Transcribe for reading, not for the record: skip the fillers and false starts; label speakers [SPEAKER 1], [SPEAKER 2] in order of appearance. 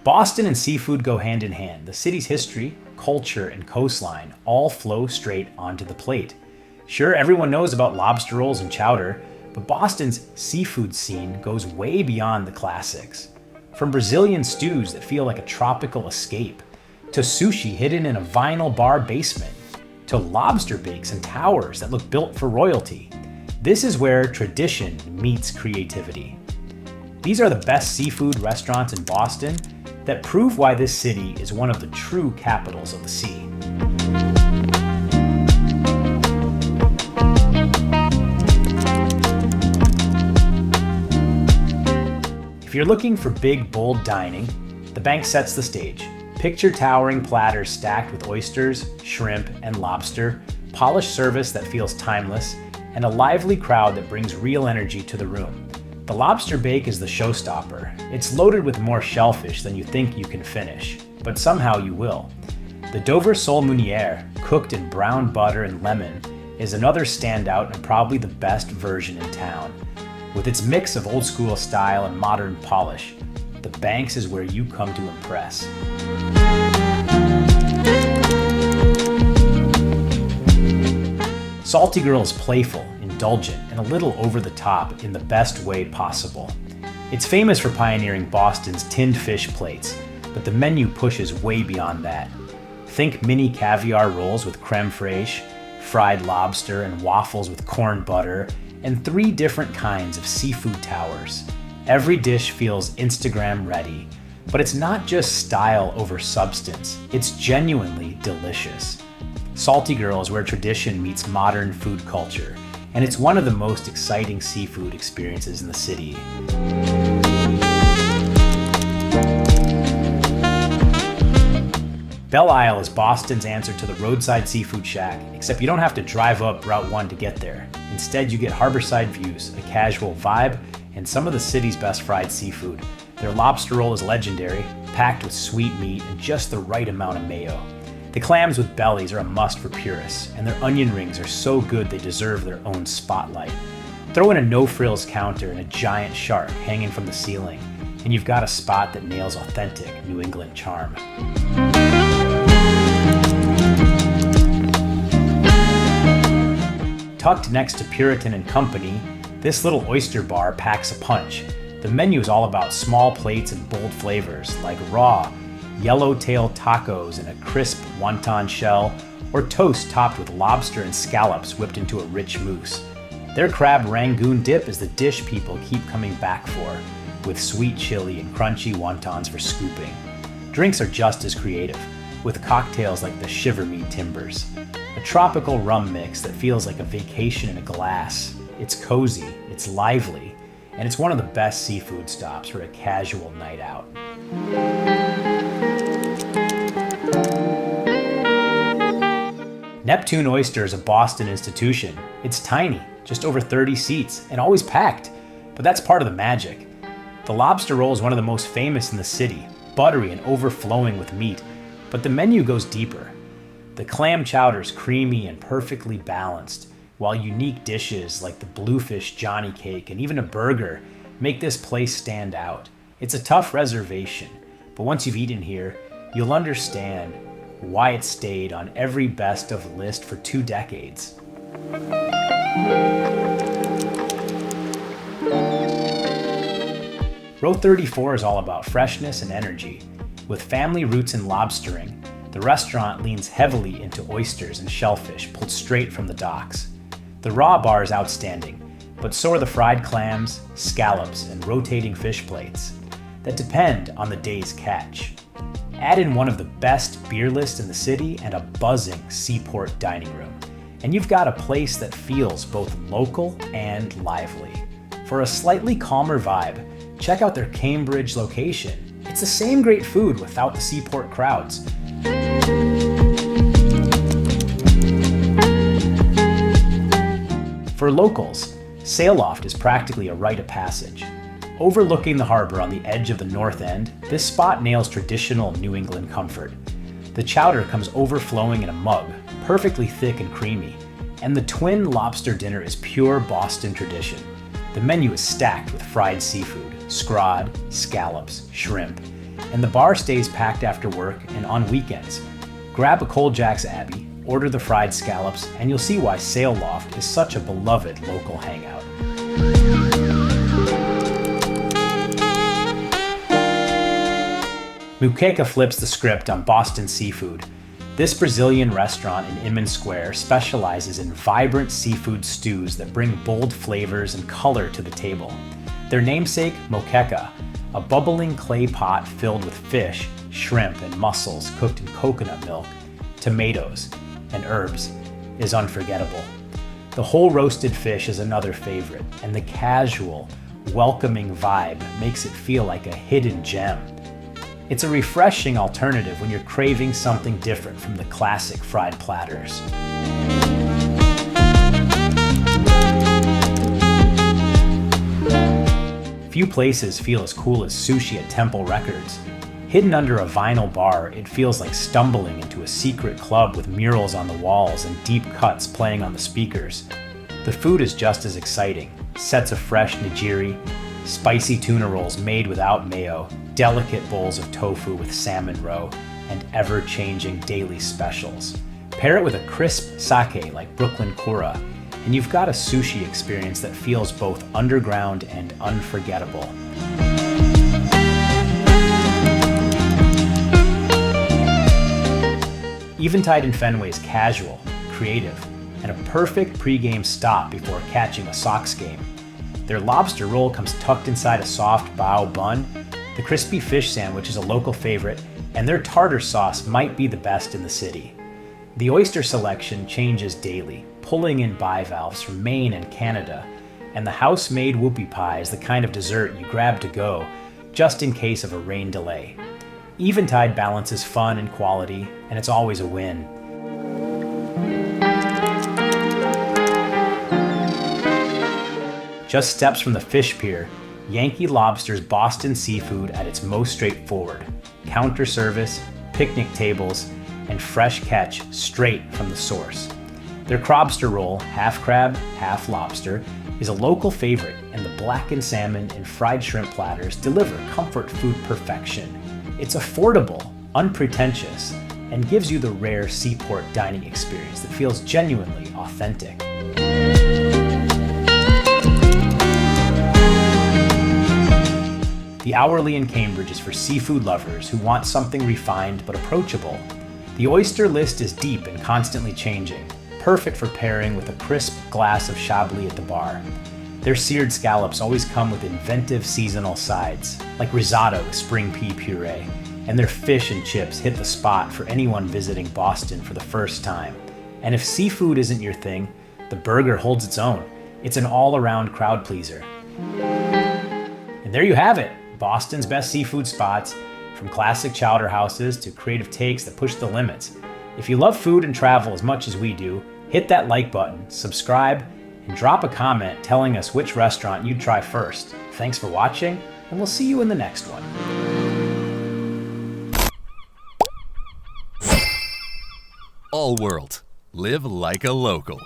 [SPEAKER 1] Boston and seafood go hand in hand. The city's history, culture, and coastline all flow straight onto the plate. Sure, everyone knows about lobster rolls and chowder, but Boston's seafood scene goes way beyond the classics. From Brazilian stews that feel like a tropical escape, to sushi hidden in a vinyl bar basement, to lobster bakes and towers that look built for royalty. This is where tradition meets creativity. These are the best seafood restaurants in Boston that prove why this city is one of the true capitals of the sea. If you're looking for big, bold dining, the bank sets the stage. Picture towering platters stacked with oysters, shrimp, and lobster, polished service that feels timeless, and a lively crowd that brings real energy to the room. The lobster bake is the showstopper. It's loaded with more shellfish than you think you can finish, but somehow you will. The Dover sole meuniere, cooked in brown butter and lemon, is another standout and probably the best version in town. With its mix of old school style and modern polish, the Banks is where you come to impress. Saltie Girl is playful, indulgent, and a little over the top in the best way possible. It's famous for pioneering Boston's tinned fish plates, but the menu pushes way beyond that. Think mini caviar rolls with creme fraiche, fried lobster, and waffles with corn butter, and 3 different kinds of seafood towers. Every dish feels Instagram ready, but it's not just style over substance, it's genuinely delicious. Saltie Girl is where tradition meets modern food culture, and it's one of the most exciting seafood experiences in the city. Belle Isle is Boston's answer to the roadside seafood shack, except you don't have to drive up Route 1 to get there. Instead, you get harborside views, a casual vibe, and some of the city's best fried seafood. Their lobster roll is legendary, packed with sweet meat and just the right amount of mayo. The clams with bellies are a must for purists, and their onion rings are so good they deserve their own spotlight. Throw in a no-frills counter and a giant shark hanging from the ceiling, and you've got a spot that nails authentic New England charm. Tucked next to Puritan and Company, this little oyster bar packs a punch. The menu is all about small plates and bold flavors like raw, yellowtail tacos in a crisp wonton shell, or toast topped with lobster and scallops whipped into a rich mousse. Their crab rangoon dip is the dish people keep coming back for, with sweet chili and crunchy wontons for scooping. Drinks are just as creative, with cocktails like the Shiver Me Timbers, a tropical rum mix that feels like a vacation in a glass. It's cozy, it's lively, and it's one of the best seafood stops for a casual night out. Neptune Oyster is a Boston institution. It's tiny, just over 30 seats, and always packed, but that's part of the magic. The lobster roll is one of the most famous in the city, buttery and overflowing with meat, but the menu goes deeper. The clam chowder is creamy and perfectly balanced, while unique dishes like the bluefish Johnny cake and even a burger make this place stand out. It's a tough reservation, but once you've eaten here, you'll understand why it stayed on every best of list for 2 decades. Row 34 is all about freshness and energy. With family roots in lobstering, the restaurant leans heavily into oysters and shellfish pulled straight from the docks. The raw bar is outstanding, but so are the fried clams, scallops, and rotating fish plates that depend on the day's catch. Add in one of the best beer lists in the city and a buzzing Seaport dining room, and you've got a place that feels both local and lively. For a slightly calmer vibe, check out their Cambridge location. It's the same great food without the Seaport crowds. For locals, Sail-Loft is practically a rite of passage. Overlooking the harbor on the edge of the north end, this spot nails traditional New England comfort. The chowder comes overflowing in a mug, perfectly thick and creamy, and the twin lobster dinner is pure Boston tradition. The menu is stacked with fried seafood, scrod, scallops, shrimp, and the bar stays packed after work and on weekends. Grab a Cold Jack's Abbey, order the fried scallops, and you'll see why Sail Loft is such a beloved local hangout. Muqueca flips the script on Boston seafood. This Brazilian restaurant in Inman Square specializes in vibrant seafood stews that bring bold flavors and color to the table. Their namesake, moqueca, a bubbling clay pot filled with fish, shrimp, and mussels cooked in coconut milk, tomatoes, and herbs, is unforgettable. The whole roasted fish is another favorite, and the casual, welcoming vibe makes it feel like a hidden gem. It's a refreshing alternative when you're craving something different from the classic fried platters. Few places feel as cool as sushi at Temple Records. Hidden under a vinyl bar, it feels like stumbling into a secret club with murals on the walls and deep cuts playing on the speakers. The food is just as exciting. Sets of fresh nigiri, spicy tuna rolls made without mayo, delicate bowls of tofu with salmon roe, and ever-changing daily specials. Pair it with a crisp sake like Brooklyn Kura, and you've got a sushi experience that feels both underground and unforgettable. Eventide in Fenway is casual, creative, and a perfect pre-game stop before catching a Sox game. Their lobster roll comes tucked inside a soft bao bun. The crispy fish sandwich is a local favorite, and their tartar sauce might be the best in the city. The oyster selection changes daily, pulling in bivalves from Maine and Canada, and the house-made whoopie pie is the kind of dessert you grab to go, just in case of a rain delay. Eventide balances fun and quality, and it's always a win. Just steps from the fish pier, Yankee Lobster's Boston seafood at its most straightforward. Counter service, picnic tables, and fresh catch straight from the source. Their crobster roll, half crab, half lobster, is a local favorite, and the blackened salmon and fried shrimp platters deliver comfort food perfection. It's affordable, unpretentious, and gives you the rare Seaport dining experience that feels genuinely authentic. The Hourly in Cambridge is for seafood lovers who want something refined but approachable. The oyster list is deep and constantly changing, perfect for pairing with a crisp glass of Chablis at the bar. Their seared scallops always come with inventive seasonal sides, like risotto with spring pea puree, and their fish and chips hit the spot for anyone visiting Boston for the first time. And if seafood isn't your thing, the burger holds its own. It's an all-around crowd pleaser. And there you have it, Boston's best seafood spots, from classic chowder houses to creative takes that push the limits. If you love food and travel as much as we do, hit that like button, subscribe, and drop a comment telling us which restaurant you'd try first. Thanks for watching, and we'll see you in the next one.
[SPEAKER 2] All World. Live like a local.